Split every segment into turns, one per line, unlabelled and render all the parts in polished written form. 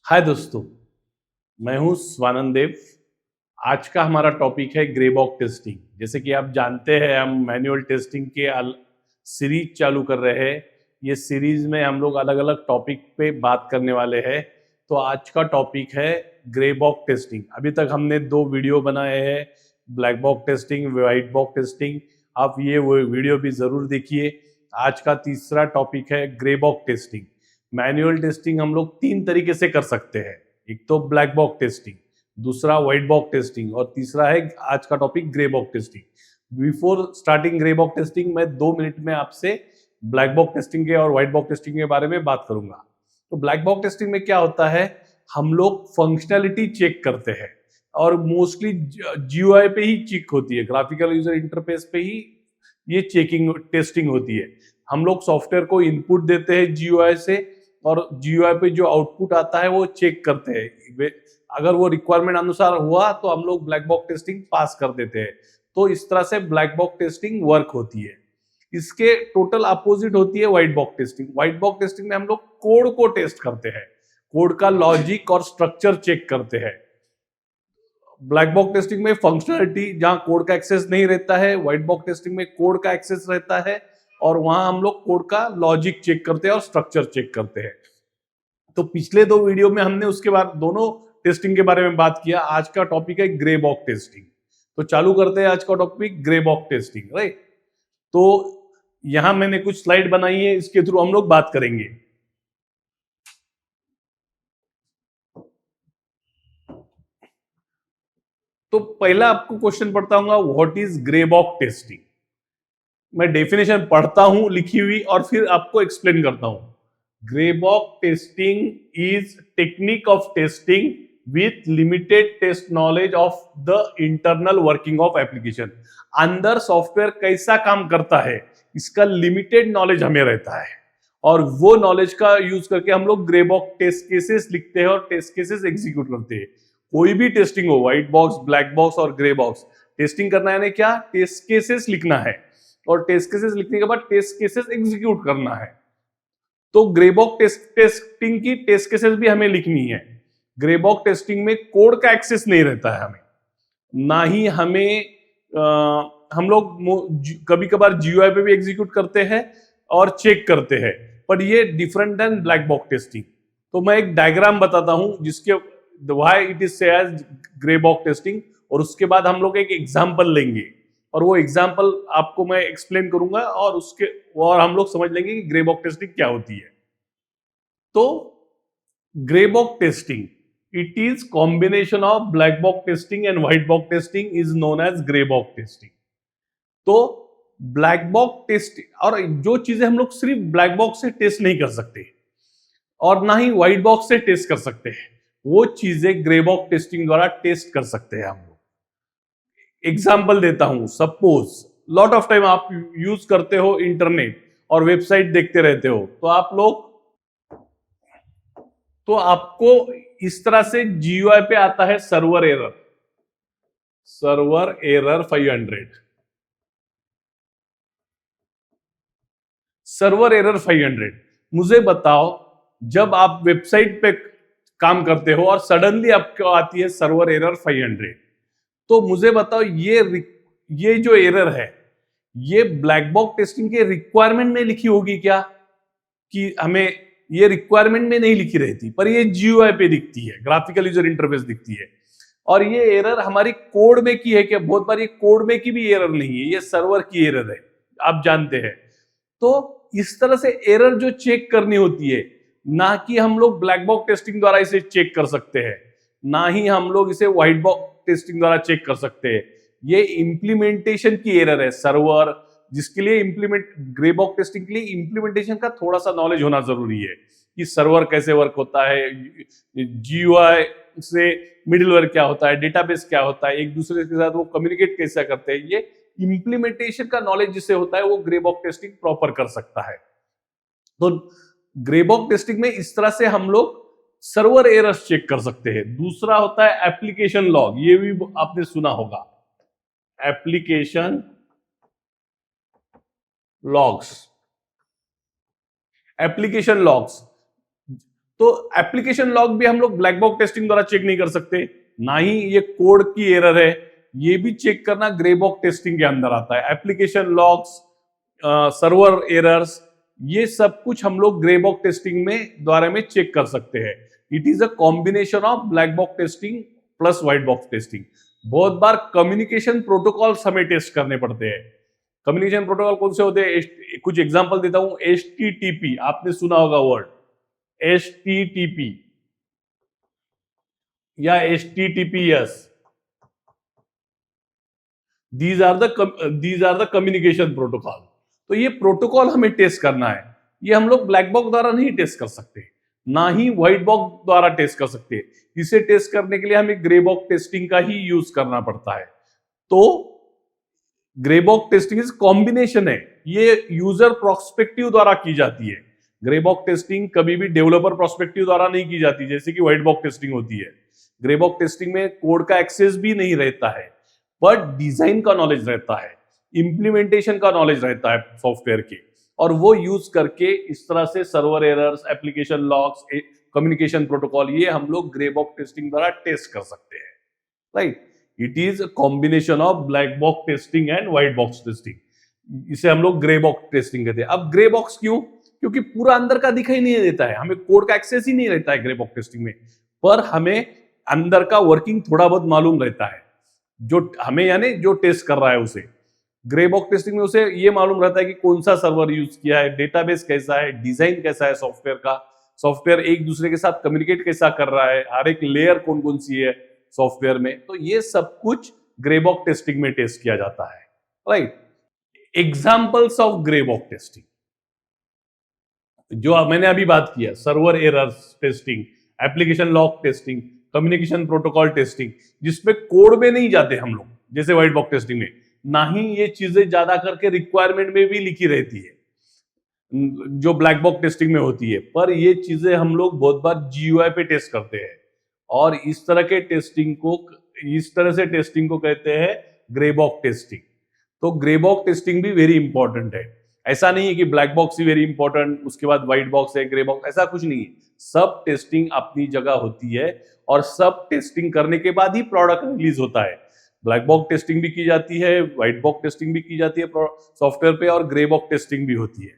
हाय दोस्तों, मैं हूं स्वानंद देव। आज का हमारा टॉपिक है ग्रे बॉक्स टेस्टिंग। जैसे कि आप जानते हैं, हम मैनुअल टेस्टिंग के सीरीज चालू कर रहे हैं। ये सीरीज में हम लोग अलग अलग टॉपिक पे बात करने वाले हैं। तो आज का टॉपिक है ग्रे बॉक्स टेस्टिंग। अभी तक हमने 2 वीडियो बनाए हैं, black box testing, white box testing. आप ये वो वीडियो भी जरूर देखिए। आज का तीसरा टॉपिक है grey box testing. Manual testing हम लोग 3 तरीके से कर सकते हैं। एक तो ब्लैक बॉक्स टेस्टिंग, दूसरा व्हाइट बॉक्स टेस्टिंग और तीसरा है आज का topic grey box testing. Before starting grey box testing, मैं 2 मिनट में आपसे ब्लैक बॉक्स टेस्टिंग के और व्हाइट बॉक्स टेस्टिंग के बारे में बात करूंगा। तो ब्लैक बॉक्स टेस्टिंग में क्या होता है, हम लोग फंक्शनैलिटी चेक करते हैं और मोस्टली जीयूआई पे ही चेक होती है, ग्राफिकल यूजर इंटरफेस पे ही ये चेकिंग टेस्टिंग होती है। हम लोग सॉफ्टवेयर को इनपुट देते हैं जीयूआई से और जीयूआई पे जो आउटपुट आता है वो चेक करते हैं। अगर वो रिक्वायरमेंट अनुसार हुआ तो हम लोग ब्लैक बॉक्स टेस्टिंग पास कर देते हैं। तो इस तरह से ब्लैक बॉक्स टेस्टिंग वर्क होती है। इसके टोटल अपोजिट होती है white box testing. White box testing में हम लोग कोड को टेस्ट करते हैं, कोड का लॉजिक और स्ट्रक्चर चेक करते हैं। ब्लैक बॉक्स टेस्टिंग में फंक्शनलिटी, जहां कोड का एक्सेस नहीं रहता है, व्हाइट बॉक्स टेस्टिंग में कोड का एक्सेस रहता है और वहां हम लोग कोड का लॉजिक चेक करते हैं और स्ट्रक्चर चेक करते हैं। तो पिछले 2 वीडियो में हमने उसके बाद दोनों टेस्टिंग के बारे में बात किया। आज का टॉपिक है ग्रे बॉक्स टेस्टिंग। तो चालू करते हैं आज का topic grey box testing, right. तो यहां मैंने कुछ स्लाइड बनाई है, इसके थ्रू हम लोग बात करेंगे। तो पहला आपको क्वेश्चन पढ़ता हूँ, what is grey box testing. मैं डेफिनेशन पढ़ता हूं लिखी हुई और फिर आपको एक्सप्लेन करता हूं। Grey box testing is technique of testing with limited test knowledge of the internal working of application. अंदर सॉफ्टवेयर कैसा काम करता है, इसका लिमिटेड नॉलेज हमें रहता है और वो नॉलेज का यूज करके हम लोग ग्रे बॉक्स टेस्ट केसेस लिखते हैं और टेस्ट केसेस एग्जीक्यूट करते हैं। कोई भी टेस्टिंग हो, व्हाइट बॉक्स, ब्लैक बॉक्स और ग्रे बॉक्स, टेस्टिंग करना है क्या, टेस्ट केसेस लिखना है और टेस्ट केसेस लिखने के बाद टेस्ट केसेस एग्जीक्यूट करना है। तो ग्रे बॉक्स टेस्टिंग की टेस्ट केसेस भी हमें लिखनी है। ग्रे बॉक्स टेस्टिंग में कोड का एक्सेस नहीं रहता है हमें, ना ही हमें हम लोग कभी कभार जीयूआई पे भी एग्जीक्यूट करते हैं और चेक करते हैं, पर ये different than black box testing. तो मैं एक डायग्राम बताता हूं जिसके why it is say as grey box testing, और उसके बाद हम लोग एक एग्जांपल लेंगे और वो एग्जांपल आपको मैं एक्सप्लेन करूंगा और हम लोग समझ लेंगे कि ग्रे बॉक्स टेस्टिंग क्या होती है। तो grey box testing, it is combination of black box testing and white box testing, is known as grey box testing. तो ब्लैक बॉक्स टेस्ट, और जो चीजें हम लोग सिर्फ ब्लैक बॉक्स से टेस्ट नहीं कर सकते और ना ही व्हाइट बॉक्स से टेस्ट कर सकते हैं, वो चीजें ग्रे बॉक्स टेस्टिंग द्वारा टेस्ट कर सकते हैं हम लोग। एग्जाम्पल देता हूं, सपोज लॉट ऑफ टाइम आप यूज करते हो इंटरनेट और वेबसाइट देखते रहते हो, तो आपको इस तरह से जीयूआई पे आता है सर्वर एरर 500, सर्वर एरर 500। मुझे बताओ, जब आप वेबसाइट पे काम करते हो और सडनली आपको आती है सर्वर एरर 500, तो मुझे बताओ ये जो एरर है, ये ब्लैक बॉक्स टेस्टिंग के रिक्वायरमेंट में लिखी होगी क्या, कि हमें ये रिक्वायरमेंट में नहीं लिखी रहती, पर ये जीयूआई पे दिखती है, ग्राफिकल यूजर इंटरफेस दिखती है। और ये एरर हमारी कोड में की है क्या, बहुत बार ये कोड में की भी एरर नहीं है, ये सर्वर की एरर है, आप जानते हैं। तो इस तरह से एरर जो चेक करनी होती है, ना कि हम लोग ब्लैक बॉक्स टेस्टिंग द्वारा इसे चेक कर सकते हैं, ना ही हम लोग इसे व्हाइट बॉक्स टेस्टिंग द्वारा चेक कर सकते हैं। ये इंप्लीमेंटेशन की एरर है सर्वर, जिसके लिए ग्रे बॉक्स टेस्टिंग के लिए इंप्लीमेंटेशन का थोड़ा सा नॉलेज होना जरूरी है कि सर्वर कैसे वर्क होता है, जीयूआई से मिडिलवेयर क्या होता है, डेटाबेस क्या होता है, एक दूसरे के साथ वो कम्युनिकेट कैसे करते हैं। ये इंप्लीमेंटेशन का नॉलेज जिसे होता है वो ग्रे बॉक्स टेस्टिंग प्रॉपर कर सकता है। तो ग्रे बॉक्स टेस्टिंग में इस तरह से हम लोग सर्वर एरर्स चेक कर सकते हैं। दूसरा होता है एप्लीकेशन लॉग, ये भी आपने सुना होगा, एप्लीकेशन लॉग्स, एप्लीकेशन लॉग्स। तो एप्लीकेशन लॉग भी हम लोग ब्लैक बॉक्स टेस्टिंग द्वारा चेक नहीं कर सकते, ना ही ये कोड की एरर है, ये भी चेक करना ग्रे बॉक्स टेस्टिंग के अंदर आता है। एप्लीकेशन लॉग्स, सर्वर एरर्स, ये सब कुछ हम लोग ग्रे बॉक्स टेस्टिंग में द्वारा में चेक कर सकते हैं। It is a combination of black box testing plus white box testing. बहुत बार कम्युनिकेशन प्रोटोकॉल्स हमें टेस्ट करने पड़ते हैं। कम्युनिकेशन प्रोटोकॉल कौन से होते हैं? कुछ एग्जांपल देता हूं। HTTP, आपने सुना होगा वर्ड HTTP या HTTPS। These are the communication protocol. तो ये प्रोटोकॉल हमें टेस्ट करना है। ये हम लोग ब्लैक बॉक्स द्वारा नहीं टेस्ट कर सकते, ना ही व्हाइट बॉक्स द्वारा टेस्ट कर सकते। इसे टेस्ट करने के लिए हमें ग्रे बॉक्स टेस्टिंग का ही यूज करना पड़ता है। तो grey box testing is combination है, ये यूजर प्रोस्पेक्टिव द्वारा की जाती है। ग्रे बॉक्स टेस्टिंग कभी भी डेवलपर प्रोस्पेक्टिव द्वारा नहीं की जाती, जैसे कि व्हाइट बॉक्स टेस्टिंग होती है। ग्रे बॉक्स टेस्टिंग में कोड का एक्सेस भी नहीं रहता है, बट डिजाइन का नॉलेज रहता है, इंप्लीमेंटेशन का नॉलेज रहता है सॉफ्टवेयर के, और वो यूज करके इस तरह से server errors, application logs, communication protocol, ये हम लोग ग्रे बॉक्स टेस्टिंग द्वारा टेस्ट कर सकते हैं। Right, it is a combination of black box testing and white box testing. इसे हम लोग ग्रे बॉक्स टेस्टिंग कहते हैं। अब ग्रे बॉक्स क्यों? क्योंकि पूरा अंदर का दिखाई नहीं देता है, हमें कोड का एक्सेस ही नहीं रहता है ग्रे बॉक्स टेस्टिंग में, पर हमें अंदर का वर्किंग थोड़ा बहुत मालूम रहता है, जो हमें यानी जो टेस्ट कर रहा है उसे। ग्रे बॉक्स टेस्टिंग में उसे ये मालूम रहता है कि कौन सा सर्वर यूज किया है, डेटाबेस कैसा है, डिजाइन कैसा है सॉफ्टवेयर का, सॉफ्टवेयर एक दूसरे के साथ कम्युनिकेट कैसा कर रहा है, हर एक लेयर कौन कौन सी है सॉफ्टवेयर में। तो ये सब कुछ ग्रे बॉक्स टेस्टिंग में टेस्ट किया जाता है। Right, examples of grey box testing जो मैंने अभी बात किया, server errors testing, application log testing, communication protocol testing, जिसमें कोड में नहीं जाते हम लोग, जैसे व्हाइट बॉक्स टेस्टिंग में, ना ही ये चीजें ज्यादा करके रिक्वायरमेंट में भी लिखी रहती है जो ब्लैक बॉक्स टेस्टिंग में होती है, पर ये चीजें हम लोग बहुत बार GUI पे टेस्ट करते हैं, और इस तरह के टेस्टिंग को, इस तरह से टेस्टिंग को कहते हैं ग्रे बॉक्स टेस्टिंग। तो ग्रे बॉक्स टेस्टिंग भी वेरी इंपॉर्टेंट है। ऐसा नहीं है कि ब्लैक बॉक्स ही वेरी इंपॉर्टेंट, उसके बाद व्हाइट बॉक्स है, ग्रे बॉक्स, ऐसा कुछ नहीं है। सब टेस्टिंग अपनी जगह होती है, और सब टेस्टिंग करने के बाद ही प्रोडक्ट रिलीज होता है। ब्लैक बॉक्स टेस्टिंग भी की जाती है, व्हाइट बॉक्स टेस्टिंग भी की जाती है सॉफ्टवेयर पे, और ग्रे बॉक्स टेस्टिंग भी होती है।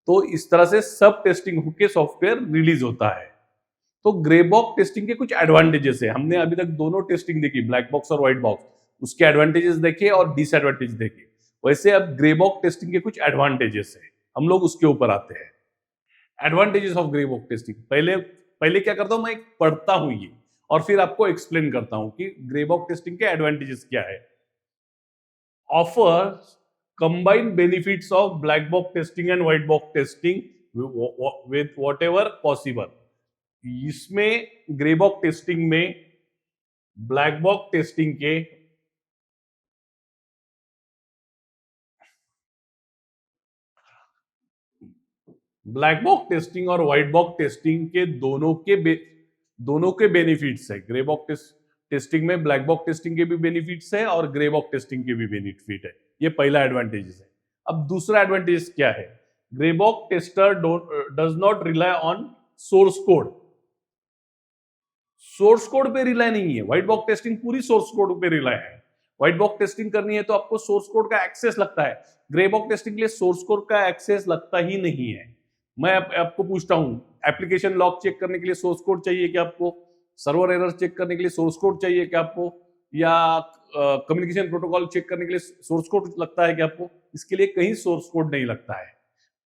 तो इस तरह से सब टेस्टिंग होके सॉफ्टवेयर रिलीज होता है। तो ग्रे बॉक्स टेस्टिंग के कुछ एडवांटेजेस है। हमने अभी तक दोनों टेस्टिंग देखी, ब्लैक बॉक्स और व्हाइट बॉक्स, उसके एडवांटेजेस देखे और डिसएडवांटेज देखे। वैसे अब ग्रे बॉक्स टेस्टिंग के कुछ एडवांटेजेस है, हम लोग उसके ऊपर आते हैं। Advantages of grey box testing, पहले क्या करता हूं, मैं पढ़ता हूं ये, और फिर आपको एक्सप्लेन करता हूं कि ग्रे बॉक्स टेस्टिंग के एडवांटेजेस क्या है। Offer combined benefits of black box testing and white box testing with whatever possible। इसमें ग्रे बॉक्स टेस्टिंग में ब्लैक बॉक्स टेस्टिंग के ब्लैक बॉक्स टेस्टिंग और व्हाइट बॉक्स टेस्टिंग के दोनों के बेनिफिट्स है। ग्रे बॉक्स टेस्टिंग में ब्लैक बॉक्स टेस्टिंग के भी बेनिफिट्स है और ग्रे बॉक्स टेस्टिंग के भी बेनिफिट है। ये पहला एडवांटेज है। अब दूसरा एडवांटेज क्या है? Grey box tester does not rely on source code. Source code पे रिलाई नहीं है। व्हाइट बॉक्स टेस्टिंग पूरी सोर्स कोड पे रिलाई है। व्हाइट बॉक्स टेस्टिंग करनी है तो आपको सोर्स कोड का एक्सेस लगता है। ग्रे बॉक्स टेस्टिंग के लिए सोर्स कोड का एक्सेस लगता ही नहीं है। मैं आपको पूछता हूं, एप्लीकेशन लॉग चेक करने के लिए सोर्स कोड चाहिए क्या आपको? सर्वर एरर चेक करने के लिए सोर्स कोड चाहिए क्या आपको? या कम्युनिकेशन प्रोटोकॉल चेक करने के लिए सोर्स कोड लगता है क्या आपको? इसके लिए कहीं सोर्स कोड नहीं लगता है,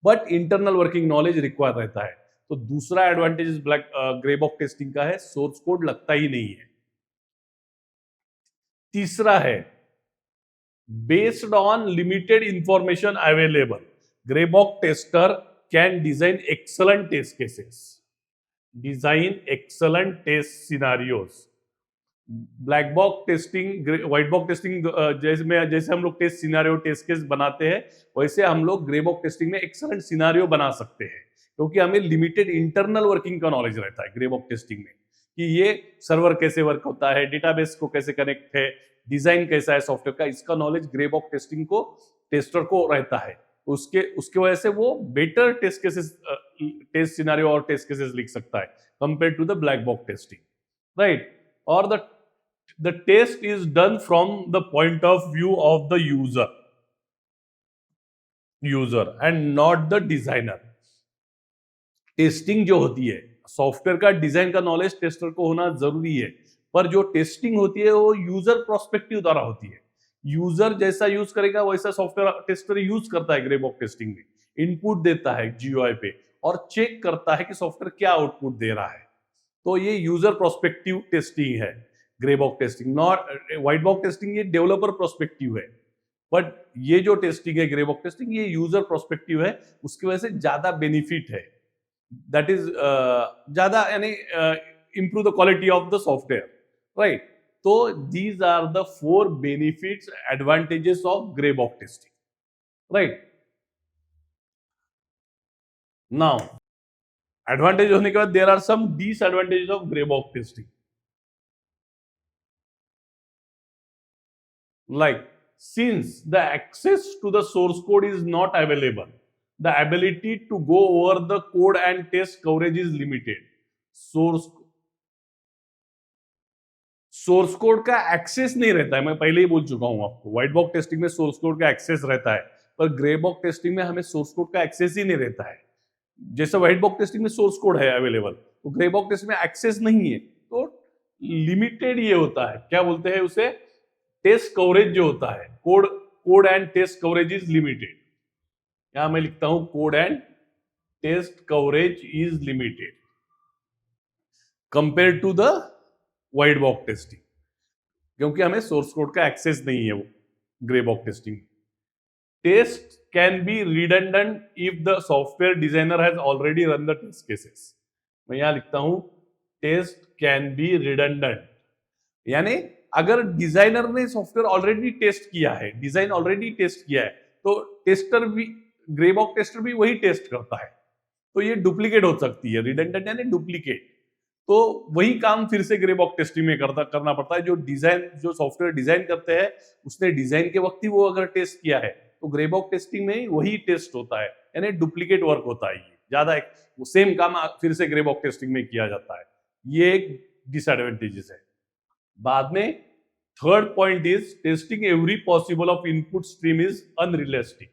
but internal working knowledge require रहता है। तो दूसरा एडवांटेज ग्रे बॉक्स टेस्टिंग का है, सोर्स कोड लगता ही नहीं है। तीसरा है based on limited information available, grey box tester can design excellent test cases, design excellent test scenarios. Black box testing, white box testing जैसे हम लोग टेस्ट सिनारियो, टेस्ट केस बनाते हैं, वैसे हम लोग ग्रे बॉक्स टेस्टिंग में एक्सलेंट सिनारियो बना सकते हैं, क्योंकि हमें लिमिटेड इंटरनल वर्किंग का नॉलेज रहता है ग्रे बॉक्स टेस्टिंग में, कि ये सर्वर कैसे वर्क होता है, डेटाबेस को कैसे कनेक्ट है, डिजाइन कैसा है सॉफ्टवेयर का, इसका नॉलेज ग्रे बॉक्स टेस्टिंग को, टेस्टर को रहता है। उसके वजह से वो better test cases, test scenario और टेस्ट केसेस लिख सकता है। Compare to the black box testing, right? और the test is done from the point of view of the user and not the designer. Testing जो होती है, software का design का नॉलेज टेस्टर को होना जरूरी है, पर जो टेस्टिंग होती है वो यूजर प्रोस्पेक्टिव द्वारा होती है। यूजर जैसा यूज करेगा वैसा सॉफ्टवेयर टेस्टर यूज करता है। ग्रे बॉक्स टेस्टिंग में इनपुट देता है जीयूआई पे और चेक करता है कि सॉफ्टवेयर क्या आउटपुट दे रहा है। तो ये यूजर प्रोस्पेक्टिव टेस्टिंग है grey box testing. Not white box testing ये डेवलपर प्रोस्पेक्टिव है, बट ये जो टेस्टिंग है ग्रे बॉक्स टेस्टिंग ये यूजर प्रोस्पेक्टिव है। उसकी वजह से ज्यादा बेनिफिट है, दैट इज ज्यादा यानी improve the quality of the software, right? तो these are the 4 benefits advantages of grey box testing, right? Now advantage होने के बाद there are some disadvantages of grey box testing, like since the access to the source code is not available, the ability to go over the code and test coverage is limited. Source code का access नहीं रहता है, मैं पहले ही बोल चुका हूं आपको। व्हाइट बॉक्स टेस्टिंग में सोर्स कोड का एक्सेस रहता है, पर ग्रे बॉक्स टेस्टिंग में हमें सोर्स कोड का एक्सेस ही नहीं रहता है। जैसे व्हाइट बॉक्स टेस्टिंग में सोर्स कोड है अवेलेबल, तो ग्रे बॉक्स टेस्टिंग में एक्सेस नहीं है, तो लिमिटेड ये होता है, क्या बोलते हैं उसे, टेस्ट कवरेज जो होता है, code and test coverage is limited. यहां मैं लिखता हूं code and test coverage is limited compare to the white box testing, क्योंकि हमें सोर्स कोड का एक्सेस नहीं है वो grey box testing. Test can be redundant if the software designer has already run the test cases. मैं यहां लिखता हूं टेस्ट कैन बी रिडंडेंट, यानी अगर डिजाइनर ने सॉफ्टवेयर ऑलरेडी टेस्ट किया है, डिजाइन ऑलरेडी टेस्ट किया है, तो टेस्टर भी, ग्रे बॉक्स टेस्टर भी वही टेस्ट करता है, तो ये डुप्लीकेट हो सकती है। रिडंडेंट यानी डुप्लीकेट, तो वही काम फिर से ग्रे बॉक्स टेस्टिंग में करना पड़ता है। जो सॉफ्टवेयर डिजाइन करते हैं उसने डिजाइन के वक्त ही वो अगर टेस्ट किया है, तो ग्रे बॉक्स टेस्टिंग में वही टेस्ट होता है, यानी डुप्लीकेट वर्क होता है। ये ज्यादा सेम काम फिर से ग्रे बॉक्स टेस्टिंग में किया जाता है, ये एक डिसएडवांटेजेस है। बाद में third point is testing every possible of input stream is unrealistic.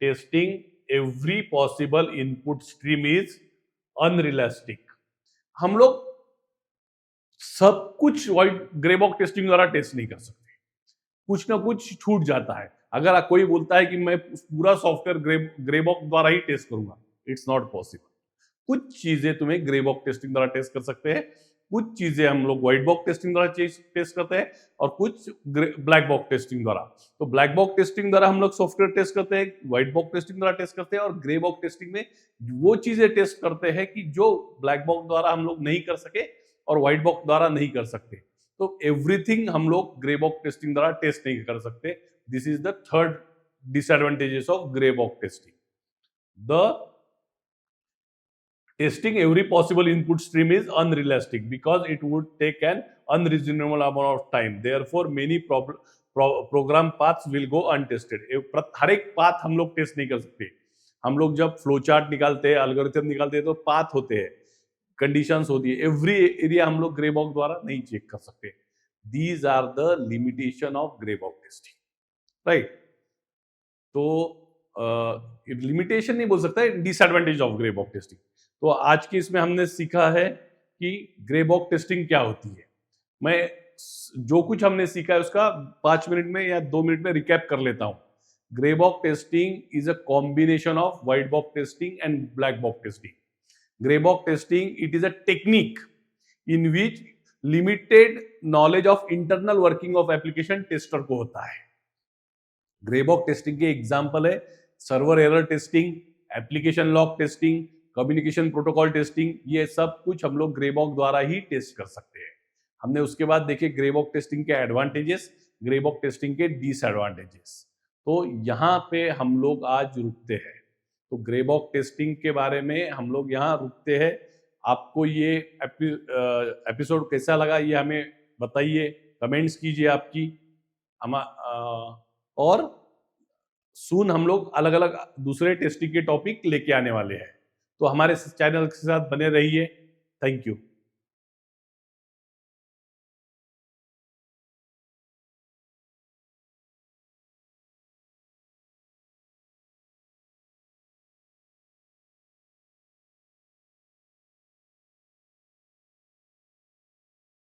Testing every possible input stream is unrealistic. हम लोग सब कुछ व्हाइट ग्रे बॉक्स टेस्टिंग द्वारा टेस्ट नहीं कर सकते, कुछ ना कुछ छूट जाता है। अगर कोई बोलता है कि मैं पूरा सॉफ्टवेयर ग्रे बॉक्स द्वारा ही टेस्ट करूंगा, इट्स नॉट पॉसिबल। कुछ चीजें तुम्हें ग्रे बॉक्स टेस्टिंग द्वारा टेस्ट कर सकते हैं, कुछ चीजें हम लोग व्हाइट बॉक्स टेस्टिंग द्वारा टेस्ट करते हैं, और कुछ ब्लैक बॉक्स टेस्टिंग द्वारा। तो ब्लैक बॉक्स टेस्टिंग द्वारा हम लोग सॉफ्टवेयर टेस्ट करते हैं, व्हाइट बॉक्स टेस्टिंग द्वारा टेस्ट करते हैं, और ग्रे बॉक्स टेस्टिंग में वो चीजें टेस्ट करते हैं कि जो ब्लैक बॉक्स द्वारा हम लोग नहीं कर सके और व्हाइट बॉक्स द्वारा नहीं कर सकते। तो एवरीथिंग हम लोग ग्रे बॉक्स टेस्टिंग द्वारा टेस्ट नहीं कर सकते। This is the third disadvantages of grey box testing. The testing every possible input stream is unrealistic because it would take an unreasonable amount of time. Therefore, many program paths will go untested. हर एक path हम लोग test नहीं कर सकते। हम लोग जब flow chart निकालते हैं, एल्गोरिथम निकालते हैं, तो पाथ होते हैं, कंडीशंस होती है, एवरी एरिया हम लोग ग्रे बॉक्स द्वारा नहीं चेक कर सकते। These are the limitation of grey box testing, right? तो लिमिटेशन नहीं बोल सकता, disadvantage of grey box testing. तो आज की इसमें हमने सीखा है कि ग्रे बॉक्स टेस्टिंग क्या होती है। मैं जो कुछ हमने सीखा है उसका 5 मिनट में या 2 मिनट में रिकैप कर लेता हूं। Grey box testing is a combination of white box testing and black box testing. Grey box testing it is a technique in which limited knowledge of internal working of application tester को होता है। Grey box testing के example है server error testing, application log testing, communication protocol testing. ये सब कुछ हम लोग ग्रे बॉक्स द्वारा ही टेस्ट कर सकते हैं। हमने उसके बाद देखे ग्रे बॉक्स टेस्टिंग के एडवांटेजेस, ग्रे बॉक्स टेस्टिंग के डिसएडवांटेजेस। तो यहाँ पे हम लोग आज रुकते हैं। तो ग्रे बॉक्स टेस्टिंग के बारे में हम लोग यहाँ रुकते हैं। आपको ये एपिसोड कैसा लगा ये हमें बताइए, कमेंट्स कीजिए आपकी। और सून हम लोग अलग अलग दूसरे टेस्टिंग के टॉपिक लेके आने वाले हैं। तो हमारे चैनल के साथ बने रहिए। Thank you.